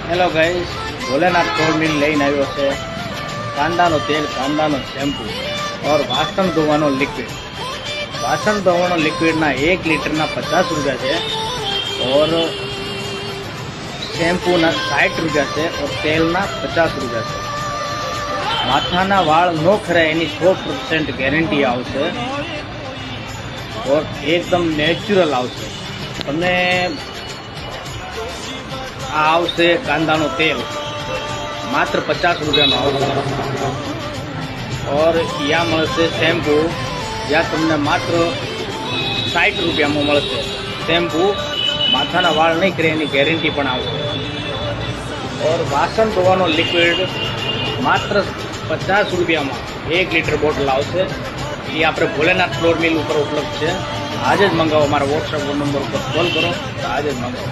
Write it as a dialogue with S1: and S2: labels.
S1: Hello guys, Bholenath flour mill લઈને આવ્યો છે કાંદાનો તેલ, કાંદાનો શેમ્પુ और વાસણ ધોવાનો લિક્વિડ। વાસણ ધોવાનો લિક્વિડના 1 લીટરના 50 રૂપિયા છે और શેમ્પૂના 60 રૂપિયા છે और તેલના 50 રૂપિયા છે। માથાના વાળ નો ખરે એની 100% ગેરંટી આવશે और એકદમ નેચરલ આવશે। તમને આ આવશે કાંદાનો તેલ માત્ર 50 રૂપિયામાં આવશે और यहाँ મળશે શેમ્પू જ્યાં તમને માત્ર 60 રૂપિયામાં મળશે। શેમ્પू માથાના વાળ નહીં કરે એની ગેરંટી પણ આવશે और વાસણ ધોવાનો લિક્વિડ માત્ર 50 રૂપિયામાં 1 લીટર બોટલ આવશે। એ આપણે ભોલેનાથ ફ્લોર મિલ ઉપર ઉપલબ્ધ છે। આજે જ મંગાવો, મારા વોટ્સએપ નંબર ઉપર કોલ કરો તો આજે જ મંગાવો।